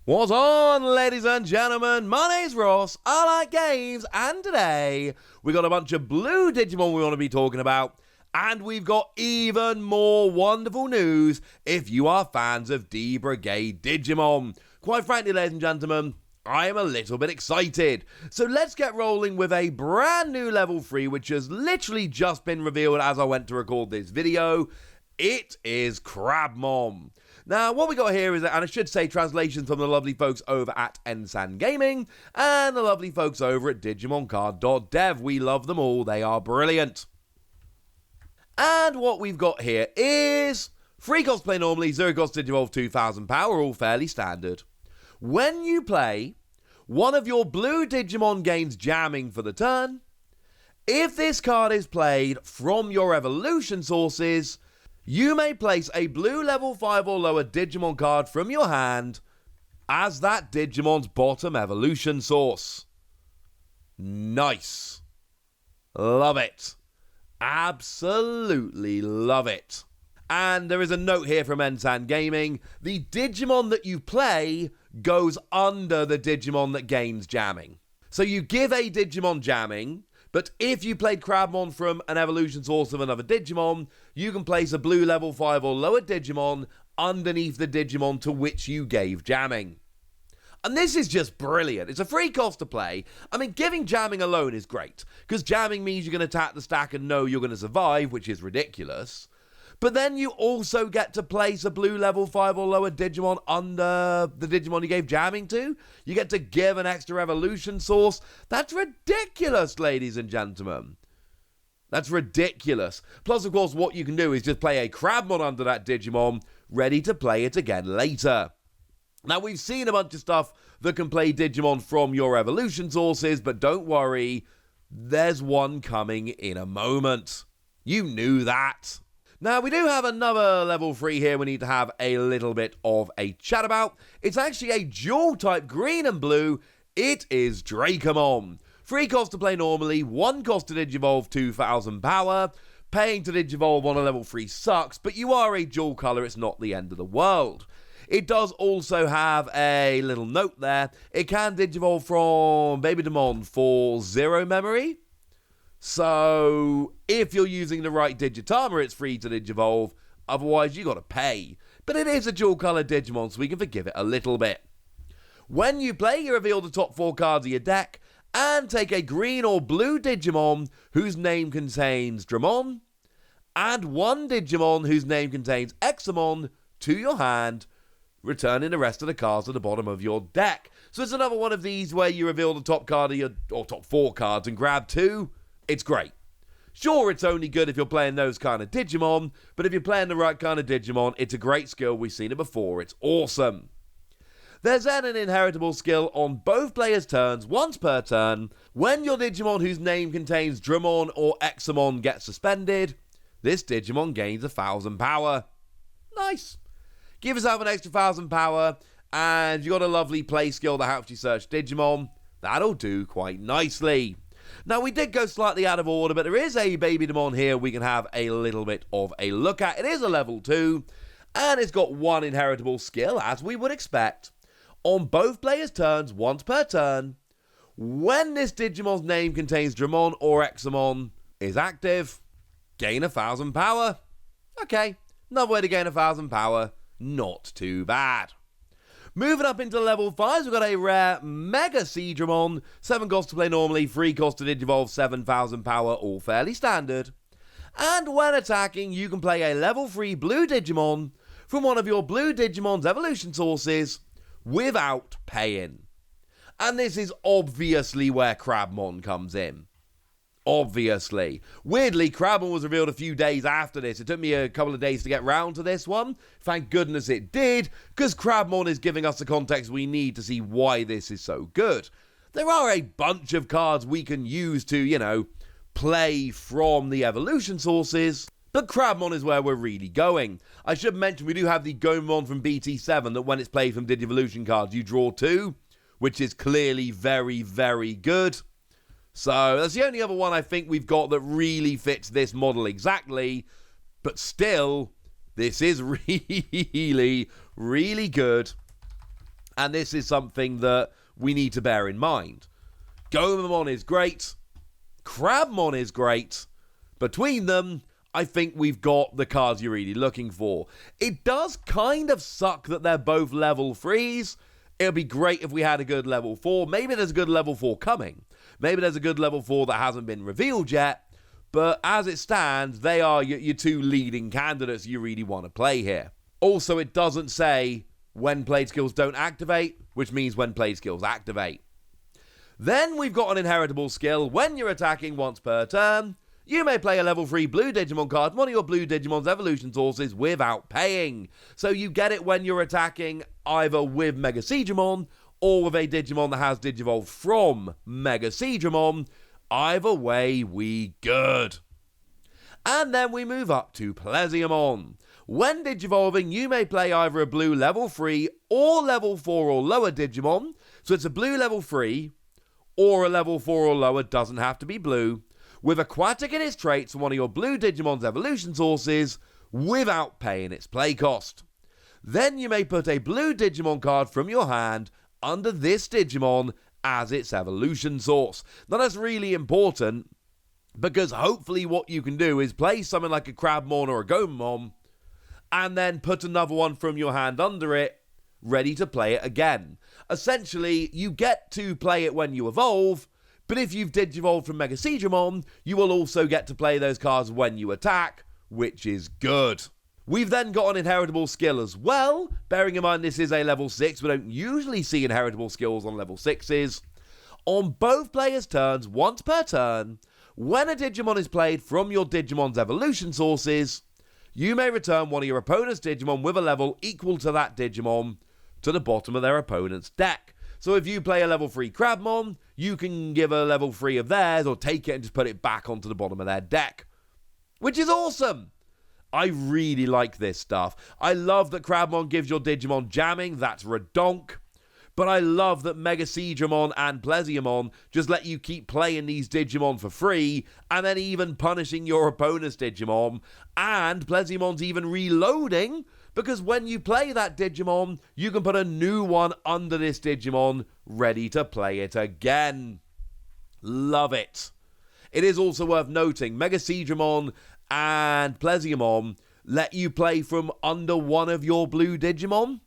What's on, ladies and gentlemen? My name's Ross, I like games, and today we got a bunch of blue Digimon we want to be talking about, and we've got even more wonderful news if you are fans of D-Brigade Digimon. Quite frankly, ladies and gentlemen, I am a little bit excited. So let's get rolling with a brand new level 3, which has literally just been revealed as I went to record this video. It is Crabmon. Now, what we got here is, and I should say, translations from the lovely folks over at Ensan Gaming and the lovely folks over at DigimonCard.dev. We love them all. They are brilliant. And what we've got here is free cost play normally, zero cost Digivolve 2000 power, all fairly standard. When you play, one of your blue Digimon gains jamming for the turn. If this card is played from your evolution sources, you may place a blue level 5 or lower Digimon card from your hand as that Digimon's bottom evolution source. Nice. Love it. Absolutely love it. And there is a note here from Ensan Gaming. The Digimon that you play goes under the Digimon that gains jamming. So you give a Digimon jamming, but if you played Crabmon from an evolution source of another Digimon, you can place a blue level 5 or lower Digimon underneath the Digimon to which you gave jamming. And this is just brilliant. It's a free cost to play. I mean, giving jamming alone is great, because jamming means you can attack the stack and know you're going to survive, which is ridiculous. But then you also get to place a blue level 5 or lower Digimon under the Digimon you gave jamming to. You get to give an extra evolution source. That's ridiculous, ladies and gentlemen. That's ridiculous. Plus, of course, what you can do is just play a Crabmon under that Digimon, ready to play it again later. Now, we've seen a bunch of stuff that can play Digimon from your evolution sources, but don't worry, there's one coming in a moment. You knew that. Now, we do have another level 3 here we need to have a little bit of a chat about. It's actually a dual type green and blue. It is Dracomon. Free cost to play normally, one cost to Digivolve 2000 power. Paying to Digivolve on a level 3 sucks, but you are a dual colour, it's not the end of the world. It does also have a little note there. It can Digivolve from Ebemon for 0 memory. So, if you're using the right Digitama, it's free to Digivolve. Otherwise, you got to pay. But it is a dual-colour Digimon, so we can forgive it a little bit. When you play, you reveal the top 4 cards of your deck and take a green or blue Digimon whose name contains Dramon and one Digimon whose name contains Examon to your hand, returning the rest of the cards at the bottom of your deck. So it's another one of these where you reveal the top card of your, or top 4 cards and grab 2. It's great. Sure, it's only good if you're playing those kind of Digimon, but if you're playing the right kind of Digimon, it's a great skill. We've seen it before. It's awesome. There's then an inheritable skill on both players' turns, once per turn. When your Digimon whose name contains Dramon or Examon gets suspended, this Digimon gains 1000 power. Nice. Give yourself an extra 1000 power, and you got a lovely play skill that helps you search Digimon. That'll do quite nicely. Now, we did go slightly out of order, but there is a Ebemon here we can have a little bit of a look at. It is a level 2, and it's got one inheritable skill, as we would expect. On both players' turns, once per turn, when this Digimon's name contains Dramon or Examon is active, gain 1000 power. Okay, another way to gain 1000 power. Not too bad. Moving up into level 5, we've got a rare Mega Aegisdramon. 7 cost to play normally, 3 cost to Digivolve 7000 power, all fairly standard. And when attacking, you can play a level 3 blue Digimon from one of your blue Digimon's evolution sources without paying. And this is obviously where Crabmon comes in. Obviously. Weirdly, Crabmon was revealed a few days after this. It took me a couple of days to get round to this one. Thank goodness it did, because Crabmon is giving us the context we need to see why this is so good. There are a bunch of cards we can use to, play from the evolution sources, but Crabmon is where we're really going. I should mention we do have the Gomon from BT7 that when it's played from Digivolution cards, you draw 2, which is clearly very, very good. So that's the only other one I think we've got that really fits this model exactly. But still, this is really, really good. And this is something that we need to bear in mind. Gomamon is great. Crabmon is great. Between them, I think we've got the cards you're really looking for. It does kind of suck that they're both level 3s. It would be great if we had a good level 4. Maybe there's a good level 4 coming. Maybe there's a good level 4 that hasn't been revealed yet. But as it stands, they are your two leading candidates you really want to play here. Also, it doesn't say when played skills don't activate, which means when played skills activate. Then we've got an inheritable skill. When you're attacking once per turn, you may play a level 3 blue Digimon card, one of your blue Digimon's evolution sources, without paying. So you get it when you're attacking either with Mega Seedramon or with a Digimon that has Digivolved from Mega Seedramon. Either way, we good. And then we move up to Pleziamon. When Digivolving, you may play either a blue level 3 or level 4 or lower Digimon. So it's a blue level 3 or a level 4 or lower, doesn't have to be blue, with Aquatic in its traits from one of your blue Digimon's evolution sources without paying its play cost. Then you may put a blue Digimon card from your hand under this Digimon as its evolution source. Now that's really important because hopefully what you can do is play something like a Crabmon or a Gomamon and then put another one from your hand under it, ready to play it again. Essentially, you get to play it when you evolve, but if you've Digivolved from Mega Seedramon, you will also get to play those cards when you attack, which is good. We've then got an inheritable skill as well. Bearing in mind this is a level 6, we don't usually see inheritable skills on level 6s. On both players' turns, once per turn, when a Digimon is played from your Digimon's evolution sources, you may return one of your opponent's Digimon with a level equal to that Digimon to the bottom of their opponent's deck. So if you play a level 3 Crabmon, you can give a level 3 of theirs or take it and just put it back onto the bottom of their deck. Which is awesome! I really like this stuff. I love that Crabmon gives your Digimon jamming, that's redonk. But I love that Mega Seedramon and Pleziamon just let you keep playing these Digimon for free, and then even punishing your opponent's Digimon, and Pleziamon's even reloading, because when you play that Digimon, you can put a new one under this Digimon, ready to play it again. Love it. It is also worth noting, Mega Seedramon and Pleziamon let you play from under one of your blue Digimon.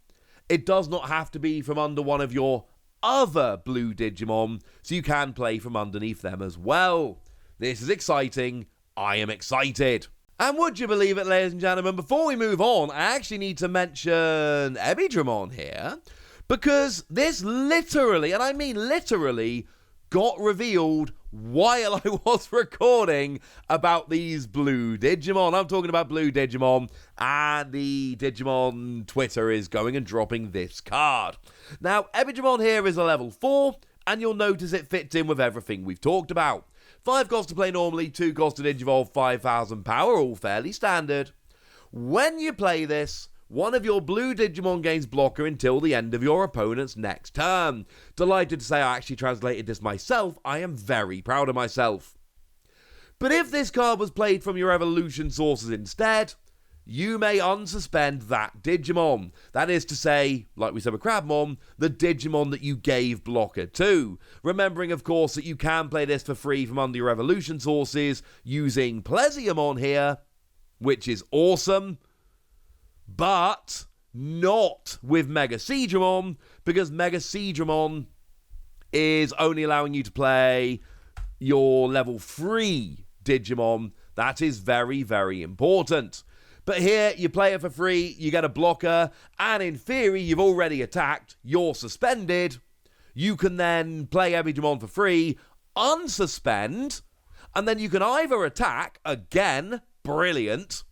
It does not have to be from under one of your other blue Digimon, so you can play from underneath them as well. This is exciting. I am excited. And would you believe it, ladies and gentlemen, before we move on, I actually need to mention Aegisdramon here, because this literally, and I mean literally, got revealed while I was recording about these blue Digimon. I'm talking about blue Digimon, and the Digimon Twitter is going and dropping this card. Now, Ebemon here is a level 4, and you'll notice it fits in with everything we've talked about. 5 costs to play normally, 2 costs to Digivolve, 5,000 power, all fairly standard. When you play this, one of your blue Digimon gains blocker until the end of your opponent's next turn. Delighted to say I actually translated this myself. I am very proud of myself. But if this card was played from your evolution sources instead, you may unsuspend that Digimon. That is to say, like we said with Crabmon, the Digimon that you gave blocker to. Remembering, of course, that you can play this for free from under your evolution sources using Pleziamon here, which is awesome. But not with Mega Seedramon, because Mega Seedramon is only allowing you to play your level 3 Digimon. That is very, very important. But here, you play it for free, you get a blocker, and in theory, you've already attacked, you're suspended. You can then play Aegisdramon for free, unsuspend, and then you can either attack, again, brilliant,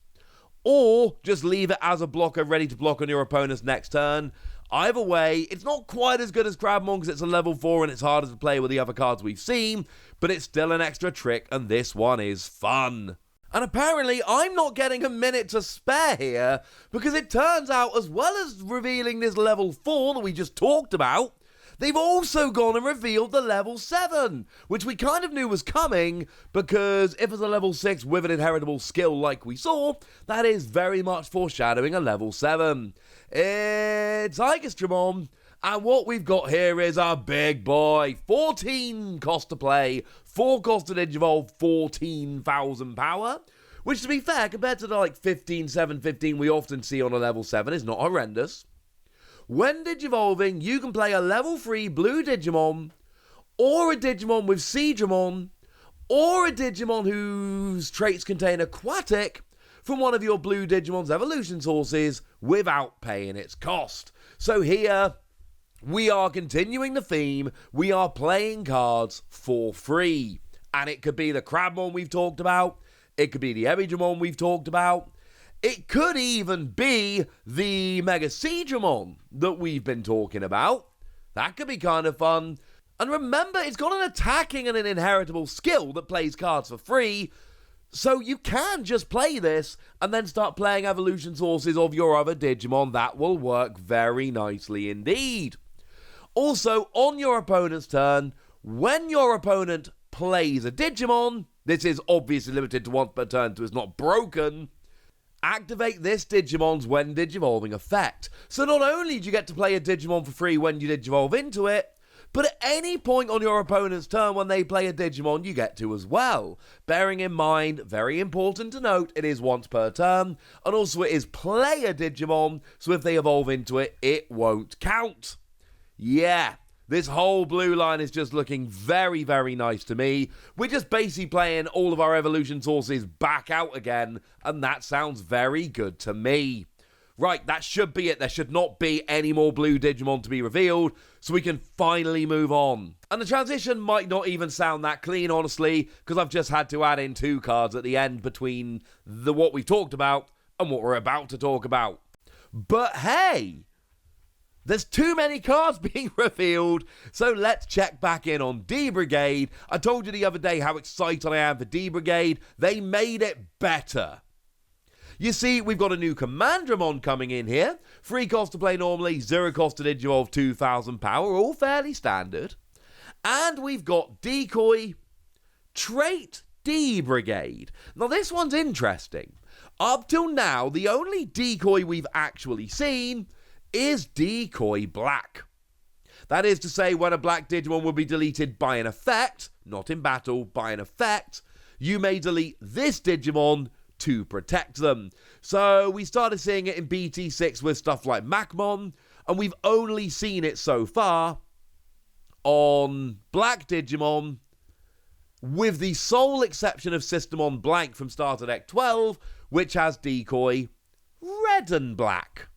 or just leave it as a blocker ready to block on your opponent's next turn. Either way, it's not quite as good as Crabmon because it's a level 4 and it's harder to play with the other cards we've seen, but it's still an extra trick and this one is fun. And apparently I'm not getting a minute to spare here because it turns out as well as revealing this level 4 that we just talked about, they've also gone and revealed the level 7, which we kind of knew was coming because if it's a level 6 with an inheritable skill like we saw, that is very much foreshadowing a level 7. It's Aegisdramon, And what we've got here is a big boy. 14 cost to play, 4 cost to Digivolve, 14,000 power. Which, to be fair, compared to the 15, 7, 15 we often see on a level 7, is not horrendous. When Digivolving, you can play a level 3 blue Digimon, or a Digimon with Seedramon, or a Digimon whose traits contain Aquatic from one of your blue Digimon's evolution sources without paying its cost. So here, we are continuing the theme. We are playing cards for free. And it could be the Crabmon we've talked about. It could be the Ebemon we've talked about. It could even be the Mega Seedramon that we've been talking about. That could be kind of fun. And remember, it's got an attacking and an inheritable skill that plays cards for free. So you can just play this and then start playing evolution sources of your other Digimon. That will work very nicely indeed. Also, on your opponent's turn, when your opponent plays a Digimon, this is obviously limited to once per turn so it's not broken, activate this Digimon's when Digivolving effect. So not only do you get to play a Digimon for free when you Digivolve into it, but at any point on your opponent's turn when they play a Digimon, you get to as well. Bearing in mind, very important to note, it is once per turn, and also it is play a Digimon, so if they evolve into it, it won't count. Yeah, this whole blue line is just looking very, very nice to me. We're just basically playing all of our evolution sources back out again, and that sounds very good to me. Right, that should be it. There should not be any more blue Digimon to be revealed, so we can finally move on. And the transition might not even sound that clean, honestly, because I've just had to add in 2 cards at the end between what we've talked about and what we're about to talk about. But hey, there's too many cards being revealed, so let's check back in on D-Brigade. I told you the other day how excited I am for D-Brigade. They made it better. You see, we've got a new Commandramon coming in here. 3 cost to play normally, 0 cost to Digivolve, 2,000 power, all fairly standard. And we've got Decoy, Trait D-Brigade. Now this one's interesting. Up till now, the only Decoy we've actually seen is Decoy Black. That is to say, when a black Digimon will be deleted by an effect, not in battle, by an effect, you may delete this Digimon to protect them. So we started seeing it in BT6 with stuff like Macmon, and we've only seen it so far on Black Digimon, with the sole exception of Systemon Blank from Starter Deck 12, which has Decoy Red and Black.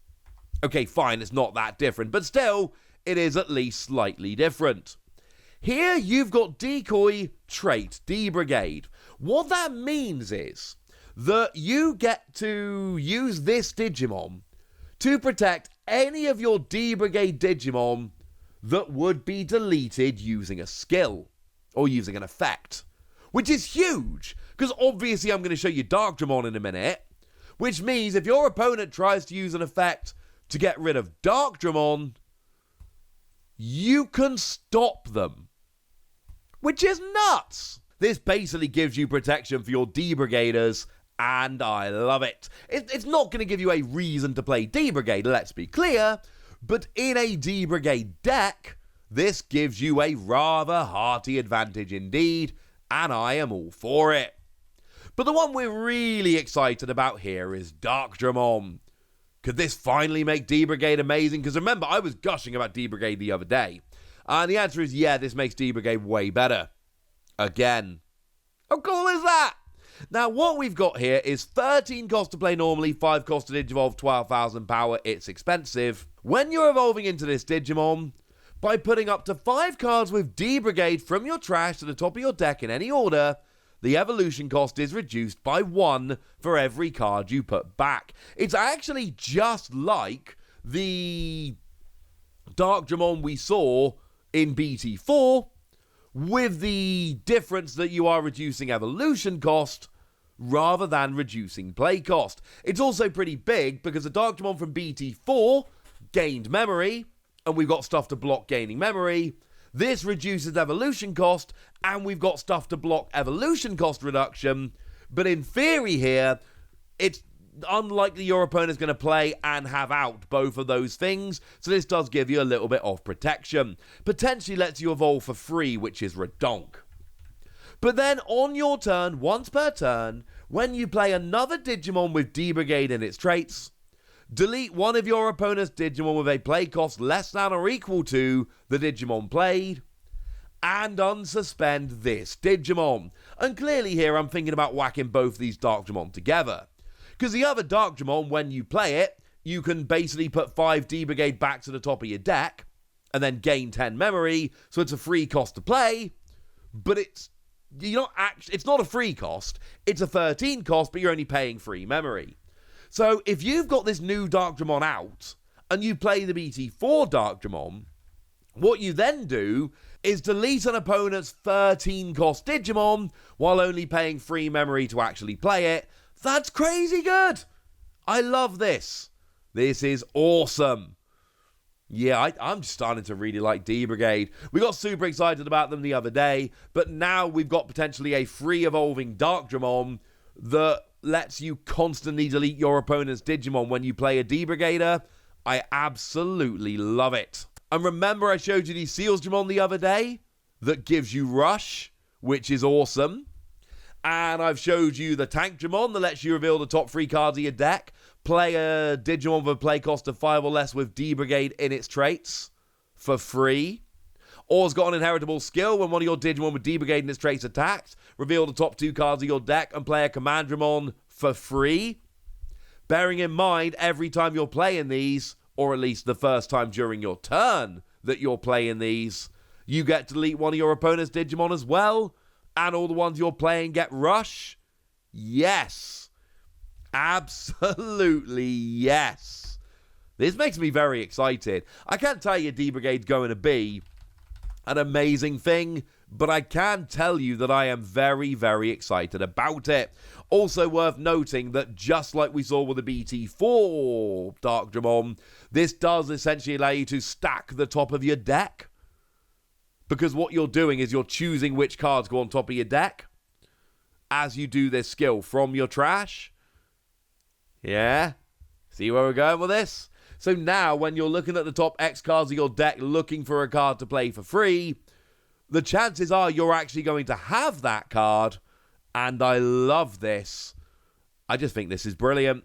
Okay, fine, it's not that different, but still, it is at least slightly different. Here you've got Decoy Trait D-Brigade. What that means is that you get to use this Digimon to protect any of your D-Brigade Digimon that would be deleted using a skill or using an effect, which is huge, because obviously I'm going to show you Darkdramon in a minute, which means if your opponent tries to use an effect to get rid of Darkdramon, you can stop them, which is nuts. This basically gives you protection for your D-Brigaders, and I love it. It's not going to give you a reason to play D-Brigade, let's be clear, but in a D-Brigade deck, this gives you a rather hearty advantage indeed, and I am all for it. But the one we're really excited about here is Darkdramon. Could this finally make D-Brigade amazing? Because remember, I was gushing about D-Brigade the other day, and the answer is yeah, this makes D-Brigade way better. Again. How cool is that? Now, what we've got here is 13 cost to play normally, 5 cost to Digivolve, 12,000 power. It's expensive. When you're evolving into this Digimon, by putting up to 5 cards with D-Brigade from your trash to the top of your deck in any order, the evolution cost is reduced by 1 for every card you put back. It's actually just like the Darkdramon we saw in BT4, with the difference that you are reducing evolution cost rather than reducing play cost. It's also pretty big because the Darkdramon from BT4 gained memory, and we've got stuff to block gaining memory. This reduces evolution cost, and we've got stuff to block evolution cost reduction. But in theory here, it's unlikely your opponent's going to play and have out both of those things, so this does give you a little bit of protection. Potentially lets you evolve for free, which is redonk. But then on your turn, once per turn, when you play another Digimon with D-Brigade in its traits, delete one of your opponent's Digimon with a play cost less than or equal to the Digimon played, and unsuspend this Digimon. And clearly here I'm thinking about whacking both these Darkdramon together. Because the other Darkdramon, when you play it, you can basically put 5 D-Brigade back to the top of your deck, and then gain 10 memory, so it's a free cost to play, but it's not a free cost, it's a 13 cost, but you're only paying 3 memory. So if you've got this new Darkdramon out, and you play the BT4 Darkdramon, what you then do is delete an opponent's 13 cost Digimon while only paying 3 memory to actually play it. That's crazy good! I love this. This is awesome. Yeah, I'm starting to really like D-Brigade. We got super excited about them the other day, but now we've got potentially a free evolving Darkdramon that lets you constantly delete your opponent's Digimon when you play a D-Brigader. I absolutely love it. And remember I showed you the Sealsdramon the other day that gives you Rush, which is awesome. And I've showed you the Tankdramon that lets you reveal the top 3 cards of your deck, play a Digimon with a play cost of 5 or less with D-Brigade in its traits for free. Or has got an inheritable skill when one of your Digimon with D-Brigade in its traits attacks, reveal the top 2 cards of your deck and play a Commentated for free. Bearing in mind, every time you're playing these, or at least the first time during your turn that you're playing these, you get to delete one of your opponent's Digimon as well, and all the ones you're playing get Rush. Yes. Absolutely yes. This makes me very excited. I can't tell you D-Brigade's going to be an amazing thing, but I can tell you that I am very, very excited about it. Also worth noting that just like we saw with the BT4 Darkdramon, this does essentially allow you to stack the top of your deck. Because what you're doing is you're choosing which cards go on top of your deck as you do this skill from your trash. Yeah? See where we're going with this? So now when you're looking at the top X cards of your deck looking for a card to play for free, the chances are you're actually going to have that card. And I love this. I just think this is brilliant.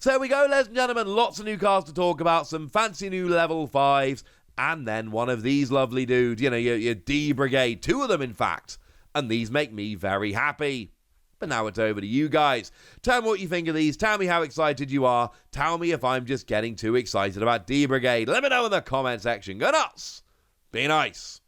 So there we go, ladies and gentlemen. Lots of new cards to talk about. Some fancy new level 5s. And then one of these lovely dudes. You know, your D-Brigade. 2 of them, in fact. And these make me very happy. But now it's over to you guys. Tell me what you think of these. Tell me how excited you are. Tell me if I'm just getting too excited about D-Brigade. Let me know in the comment section. Go nuts. Be nice.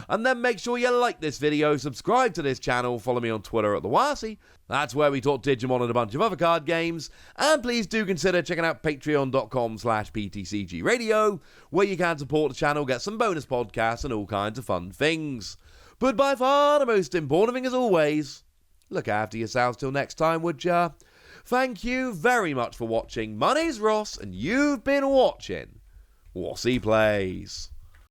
And then make sure you like this video, subscribe to this channel, follow me on Twitter at TheWasi. That's where we talk Digimon and a bunch of other card games. And please do consider checking out patreon.com/PTCGradio, where you can support the channel, get some bonus podcasts and all kinds of fun things. But by far the most important thing as always, look after yourselves till next time, would ya? Thank you very much for watching. My name's Ross, and you've been watching Wasi Plays.